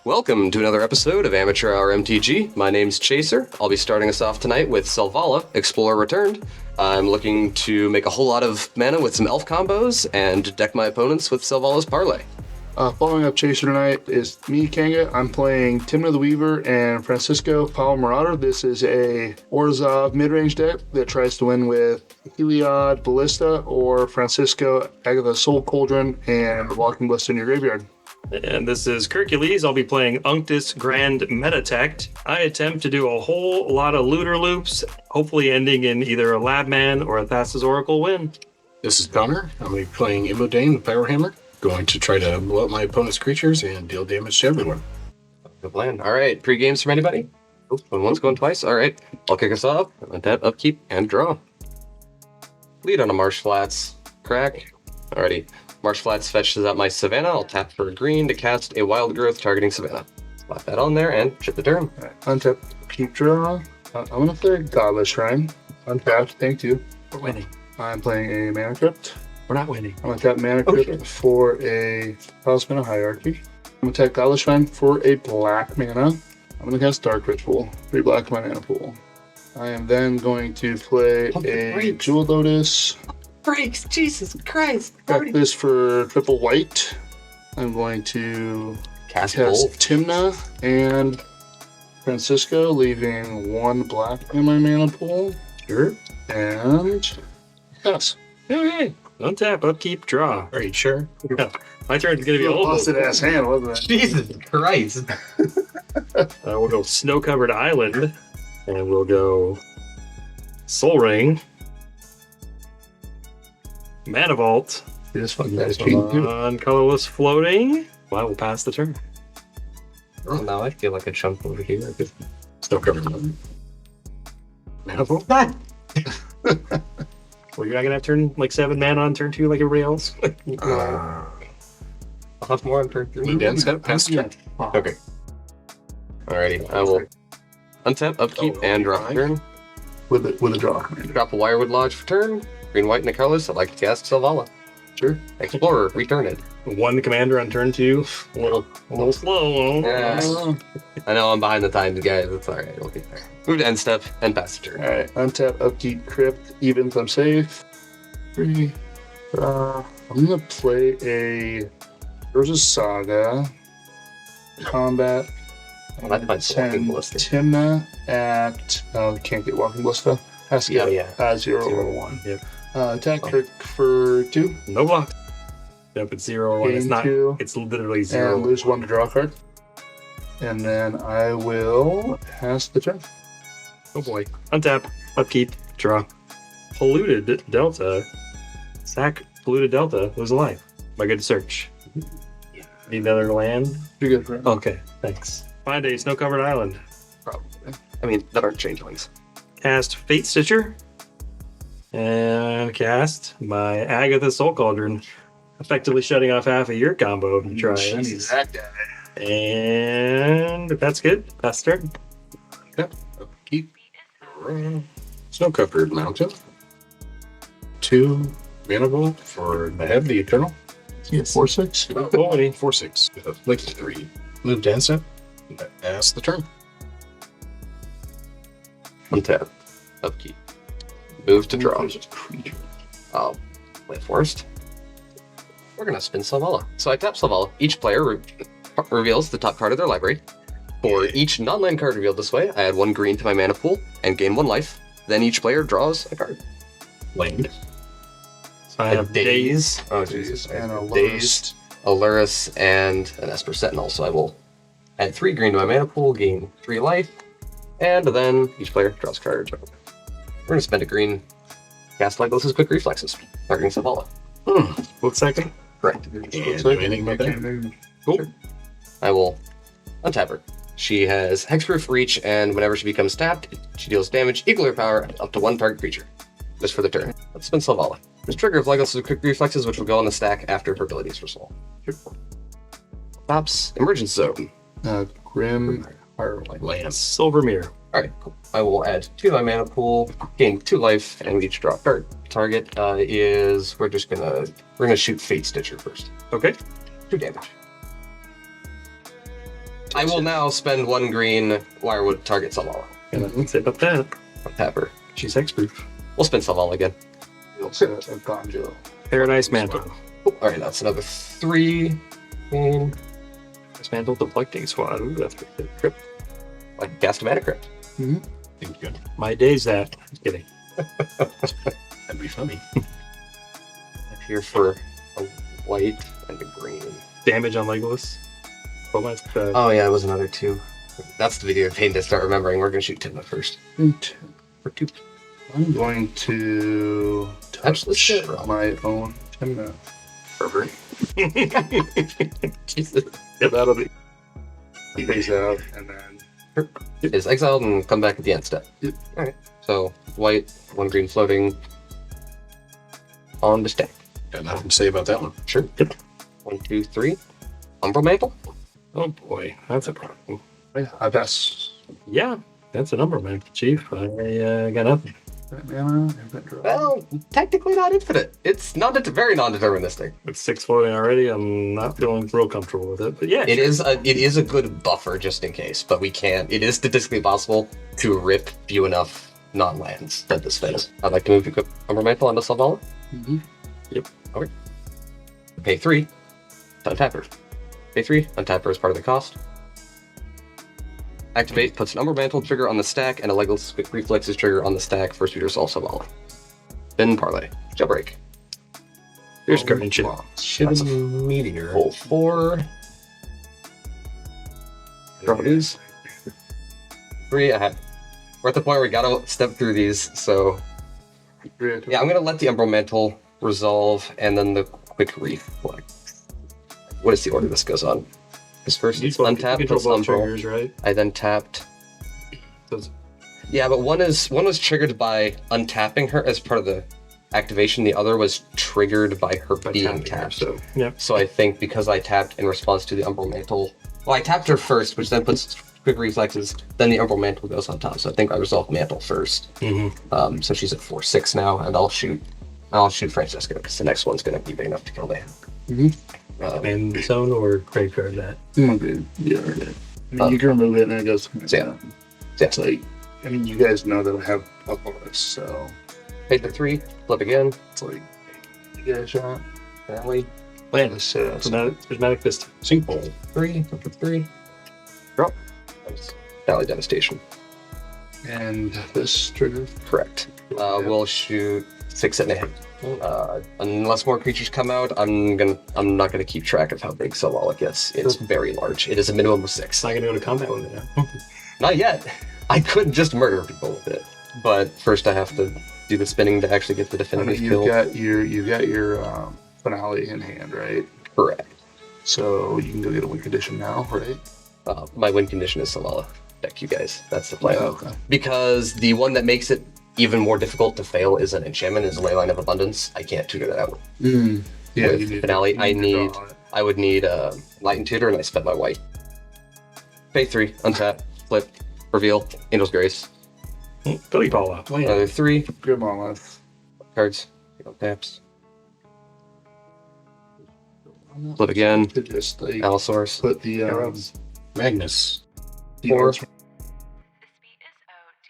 Welcome to another episode of Amateur Hour MTG. My name's Chaser. I'll be starting us off tonight with Selvala, Explorer Returned. I'm looking to make a whole lot of mana with some elf combos and deck my opponents with Selvala's Parlay. Following up Chaser tonight is me, Kanga. I'm playing Tymna the Weaver and Francisco Fowl Marauder. This is a Orzhov mid-range deck that tries to win with Heliod Ballista or Francisco Agatha Soul Cauldron and Walking Ballista in your graveyard. And this is Hercules. I'll be playing Unctus Grand Metatect. I attempt to do a whole lot of looter loops, hopefully ending in either a Labman or a Thassa's Oracle win. This is Connor. I'll be playing Imodane, the Pyrohammer. Going to try to blow up my opponent's creatures and deal damage to everyone. Good plan. All right, pre-games from anybody? Oh, going once, going twice. All right, I'll kick us off. Untap, upkeep, and draw. Lead on a Marsh Flats. Crack. Alrighty. Marsh Flats fetches out my Savannah. I'll tap for a green to cast a Wild Growth targeting Savannah. Slap that on there and chip the turn. Right. Untap, keep draw. I'm going to play Godless Shrine. Untap, thank you. We're winning. I'm playing a Mana Crypt. We're not winning. I'm going to tap Mana Crypt for a Talisman Hierarchy. I'm going to tap Godless Shrine for a black mana. I'm going to cast Dark Ritual, 3 black mana pool. I am then going to play a Jewel Lotus. Breaks! Jesus Christ! Got this for triple white. I'm going to Cast cast Tymna and Francisco, leaving 1 black in my mana pool. Sure. And yes. Okay. Untap, upkeep, draw. Are you sure? Yeah. My turn's gonna be a whole busted ass hand, wasn't it? Jesus Christ! We'll go Snow-Covered Island, and we'll go Soul Ring, Mana Vault, This fucking guy's cheating too. on Colorless Floating. Well, I will pass the turn. Oh, now I feel like a chump over here. Still covered in Manifold? Well, you're not gonna have turn like 7 mana on turn 2 like everybody else. I'll have more on turn 3. Blue dance step past turn. Okay. Alrighty, I will untap, upkeep, and drop a turn. With a draw. Drop a Wirewood Lodge for turn. Green, white, and a colorless. I'd like to cast Selvala. Sure. Explorer, return it. 1 commander on turn 2. A little slow. Yeah. I know I'm behind the times, guys. It's alright, we'll get there. Move to end step and pass the turn. Alright, untap, upkeep, crypt, evens, I'm safe. 3. I'm gonna play a Urza's Saga. Combat. I might find some Walking Ballista. Tymna at can't get Walking Ballista. Has to get 0 or 1. Yep. Attack trick for 2. No block. Yep, it's 0 or 1. It's Gain not. 2. It's literally 0. And lose 1 to draw a card. And then I will pass the turn. Oh boy. Untap, upkeep, draw. Polluted Delta. Sack Polluted Delta was alive. My good search. Need another land? Pretty good for him. Okay, thanks. Find a snow-covered island. Probably. I mean, that aren't changelings. Cast Fate Stitcher. And cast my Agatha Soul Cauldron. Effectively shutting off half of your combo if you try it. That guy. And if that's good, pass the turn. Yep. Keep. Snow covered mountain. 2 Manifold for the head, the Eternal. Yeah, 4/6. Oh, 4/6. With a flick 3. Move dance step. Pass the turn. Untap, upkeep. Move to draw. There's a creature. I'll play Forest. We're gonna spin Selvala. So I tap Selvala. Each player reveals the top card of their library. For each non-land card revealed this way, I add 1 green to my mana pool and gain 1 life. Then each player draws a card. Land. So I have Daze. Oh Jesus! And a Dazed, Aluris, and an Esper Sentinel. So I will add 3 green to my mana pool, gain 3 life, and then each player draws a card. We're gonna spend a green. Cast Legolas's Quick Reflexes, targeting Selvala. Looks second. Correct. And do anything about that? Cool. Sure. I will untap her. She has Hexproof Reach, and whenever she becomes tapped, she deals damage equal to her power up to 1 target creature. Just for the turn. Let's spin Selvala. There's trigger of Legolas's Quick Reflexes, which will go on the stack after her abilities for Soul. Tops Emergence Zone. Grim Land. Silver Mirror. Alright, cool. I will add 2 to my mana pool, gain 2 life, and we each draw a card. Target is we're gonna shoot Fate Stitcher first. Okay. 2 damage. I will now spend 1 green Wirewood target Selvala. Let's say about that. Tapper. She's hexproof. We'll spend Selvala again. You'll set a Gonjo. Paradise Mantle. Alright, that's another 3. Green. Dismantle deflecting squad. Ooh, that's pretty good. Crypt. Like cast a mana crypt. Think good. My day's that. Just kidding. That'd be funny. Here for a white and a green. Damage on Legolas. Well, that's Oh yeah, it was another 2. That's the video pain to start remembering. We're gonna shoot Tymna first. For 2. I'm going to Touch the shit. my own Tymna. pervert. Jesus. That'll be face out, and then It is exiled and come back at the end step. Yep. Alright. So white, 1 green floating on the stack. Got nothing to say about that one. Sure. Yep. 1, 2, 3. Umbral Mantle. Oh boy, that's a problem. yeah, I pass. Yeah, that's a number, man. Chief, I got nothing. That mana and that draw. Well, technically not infinite. It's not very non-deterministic. With 6 floating already, I'm not feeling real comfortable with it. But yeah, It is a good buffer just in case, but we can't. It is statistically possible to rip few enough non-lands that this fails. I'd like to move to Umbral Mantle onto Selvala. Mm-hmm. Okay. Pay 3 to untap her. Pay 3, untap her as part of the cost. Activate, puts an Umbral Mantle trigger on the stack and a Legolas Quick Reflexes trigger on the stack for Speeder Solve Selvala. Then Parlay. Jailbreak. here's Guardianship. Shit That's a meteor. Roll 4. Draw these. 3. We're at the point where we gotta step through these, so yeah, I'm gonna let the Umbral Mantle resolve and then the Quick Reflex. What is the order this goes on? Because first it's untap, control plus both Umbral. triggers, right? I then tapped. Those- Yeah, but one was triggered by untapping her as part of the activation. The other was triggered by her by being tapping her, tapped. So yeah, So I think because I tapped in response to the Umbral Mantle, well, I tapped her first, which then puts Quick Reflexes. Then the Umbral Mantle goes on top. So I think I resolved Mantle first. So she's at 4/6 now, and I'll shoot Francesca because the next one's gonna be big enough to kill me. and zone or graveyard that. Okay. Yeah. I mean, you can remove it and it goes. Yeah. It's like, I mean, you guys know that I have a bonus, so Pay the 3, flip again. it's like, you get a shot. Family. Land. This, Prismatic Vista. Sink bowl. 3, flip for 3. Drop. Nice. Valley Devastation. and this trigger. Correct. We'll shoot 6 and a hit. Unless more creatures come out, I'm not gonna keep track of how big Selvala gets. It's very large. It is a minimum of 6. It's not gonna go to combat with it now. Not yet. I could just murder people with it, but first I have to do the spinning to actually get the I definitive mean, kill. you've got your finale in hand, right? Correct. So you can go get a win condition now, right? My win condition is Selvala. Deck you guys. That's the plan. Okay. Because the one that makes it even more difficult to fail is an enchantment, is a Leyline of Abundance. I can't tutor that out. Yeah, With you need finale, to draw on it. I would need Light and Tutor, and I spent my white. Pay 3, untap, flip, reveal, Angel's Grace. Billy Paula. Another 3 Grim Monolith. cards. Taps. Flip again. To just like Allosaurus. put the Magnus. Four.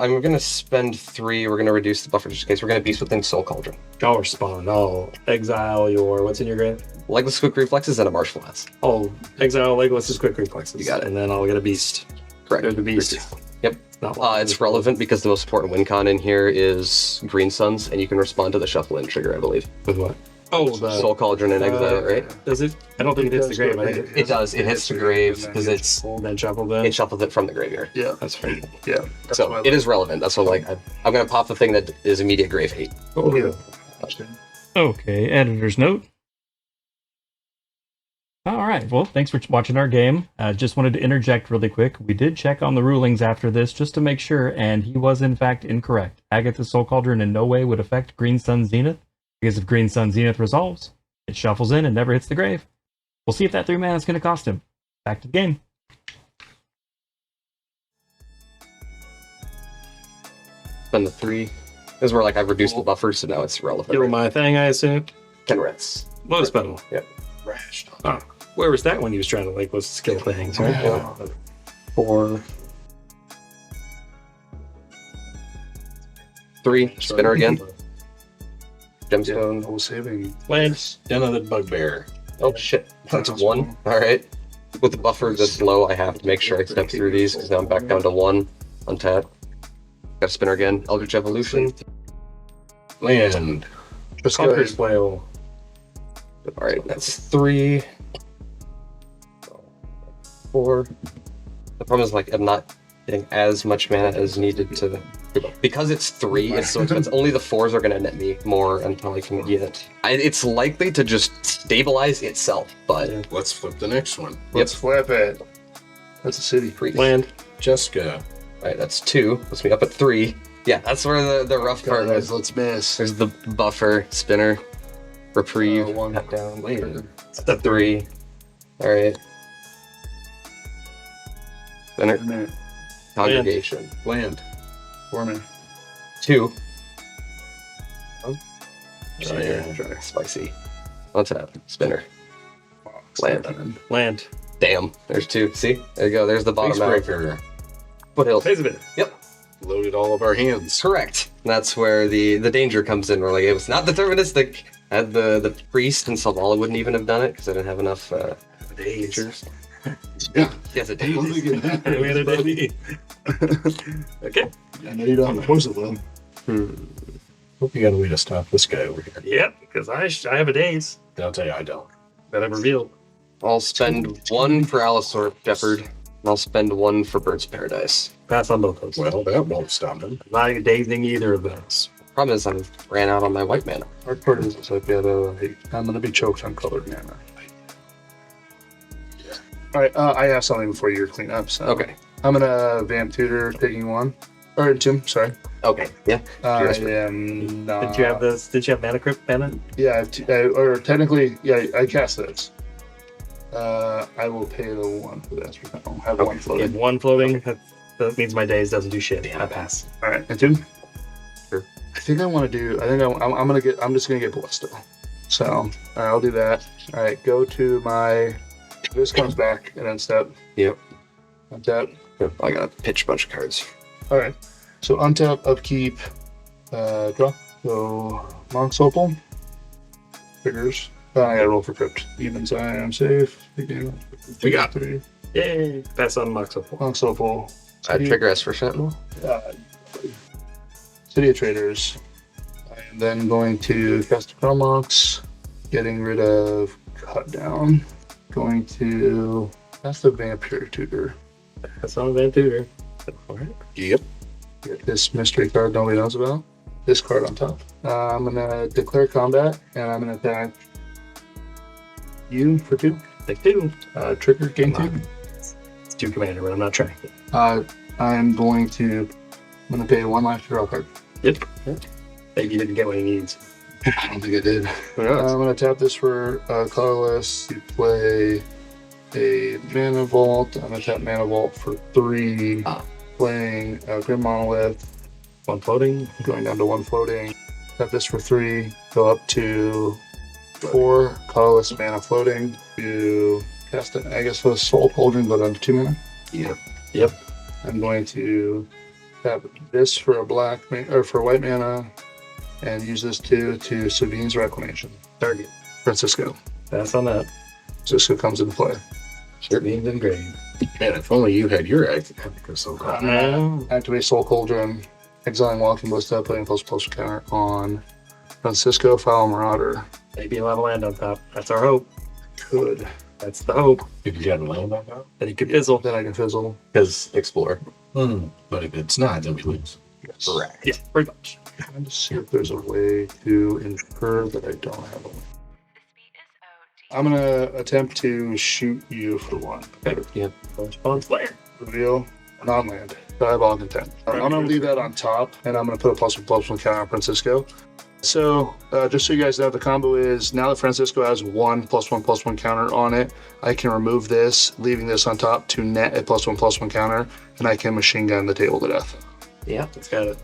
I'm gonna spend 3. We're gonna reduce the buffer just in case. We're gonna Beast Within Soul Cauldron. I'll respond. I'll exile your what's in your grave? Legless Quick Reflexes and a Marsh Flats. Oh, exile Legolas' quick reflexes. You got it. And then I'll get a beast. Correct. Or the beast. Yep. Not It's relevant because the most important win con in here is Green Suns, and you can respond to the Shuffle In trigger, I believe. with what? Oh, the Soul Cauldron and Exile, right? does it? I don't think it hits the grave. I think It does. It hits the grave because then shuffle then. it shuffles it from the graveyard. Yeah, That's right. yeah. That's So why I it is relevant. That's what I'm gonna pop the thing that is immediate grave hate. Oh, Yeah. Okay, editor's note. All right, well, thanks for watching our game. Just wanted to interject really quick. We did check on the rulings after this just to make sure, and he was in fact incorrect. Agatha's Soul Cauldron in no way would affect Green Sun Zenith, because if Green Sun Zenith resolves, it shuffles in and never hits the grave. We'll see if that 3 mana is going to cost him. Back to the game. Spend the 3. This is where I've reduced the buffer, so now it's relevant. Kill my thing, I assume. 10 reds. Lotus petal. Yep. Rashed. Oh, where was that when he was trying to was skill things? Right? Yeah. 4, 3. Spinner again. Gemstone. Double saving. Land. Den of the Bugbear. Oh shit, that's That's 1. one. Alright. With the buffer this low, I have to make sure I step through these because now I'm back down to 1. Untap. Got a spinner again. Eldritch Evolution. Land. Just go Conqueror's ahead. Flail. Alright, that's 3. 4. The problem is, like, I'm not getting as much mana as needed to... Because it's 3, it's so expensive. Only the 4s are going to net me more until I can get... it's likely to just stabilize itself, but... Let's flip the next one. Let's flip it. That's a city. Land. Jessica. Alright, that's 2. Puts me up at 3. Yeah, that's where the rough part Guys, is. let's miss. There's the buffer, spinner, reprieve, One tap down, later. step 3. Alright. Spinner, Minute. congregation. Land. 4 minutes. 2. Try. Spicy. On tap, spinner. Land. Land. Damn, there's 2. See? There you go, there's the bottom out. Facebreaker. Foothills. Pays a bit. Yep, Loaded all of our hands. correct. That's where the danger comes in. We're like, it was not deterministic. I had the priest and Selvala wouldn't even have done it because I didn't have enough dangers. Yeah. Yes, it I don't did. think it happened. We had a day. Okay. I know you don't have force it though. Hope you got a way to stop this guy over here. Yep, because I have a daze I'll tell you, I don't. that I've revealed. I'll spend 1 for Allosaur Shepherd, and I'll spend 1 for Bird's Paradise. Pass on both those. Well, that won't stop him. Not dazing either of those. Problem is I ran out on my white mana. Our part is so I've got I'm gonna be choked on colored mana. Alright, I have something before your cleanup. So Okay. I'm gonna Vamp Tutor taking 1. Or 2, sorry. Okay. Yeah. I Curious. am not. Did you have this? Did you have mana crypt mana? Yeah, I have or technically, yeah, I cast this. I will pay the 1 for this. I don't have 1 You floating. have 1 floating. That means my daze doesn't do shit. I pass. Alright, and 2? Sure. I think I want to do. I think I'm just gonna get Ballisto. So I'll do that. All right, go to my. This comes back and then step. Yep. Untap. I gotta pitch a bunch of cards. All right. So untap, upkeep, draw. So Monk's Opal. Triggers. I gotta roll for crypt. Evens. I am safe. Begin. We got 3. Yay! Pass on Mox Opal. Monk's Opal. I trigger S for Sentinel. City of Traders. I am then going to cast a Chromox, getting rid of Cut Down. Going to cast the Vampire Tutor. Pass on Vancouver. Alright. Yep. Get this mystery card nobody knows about. This card on top. I'm gonna declare combat and I'm gonna attack you for 2. Take 2. Trigger, gain 2. It's 2 commander, but I'm not trying. I'm gonna pay 1 life to draw a card. Yep. Maybe he didn't get what he needs. I don't think I did. I'm gonna tap this for colorless. You play a Mana Vault. I'm gonna tap Mana Vault for 3. Playing Grim Monolith. 1 floating. Going down to 1 floating. Tap this for 3. Go up to 4 colorless mana floating. To cast it, I guess, for Soul Cauldron, but on 2 mana. Yep. I'm going to tap this for a for white mana, and use this to Sabine's Reclamation. Target. Francisco. Pass on that. Francisco comes into play. Sure. Beans and grave. Man, if only you had your egg. So Activate Soul Cauldron, exiling Walking Ballista, putting +++ counter on Francisco, Fowl, Marauder. Maybe he'll have a land on top. That's our hope. Could. That's the hope. if you got a land on that. That he could fizzle. Then I can fizzle. Because Explore. But if it's not, then we lose. Correct. Yeah, pretty much. Trying to see if there's a way to infer that I don't have a. I'm gonna attempt to shoot you for 1. Yeah. Response land. Reveal, non-land. Diabolic Intent. I'm gonna leave that on top, and I'm gonna put a +1/+1 counter on Francisco. So, just so you guys know, the combo is now that Francisco has 1 +1/+1 counter on it, I can remove this, leaving this on top to net a +1/+1 counter, and I can machine gun the table to death. Yeah. It's got it.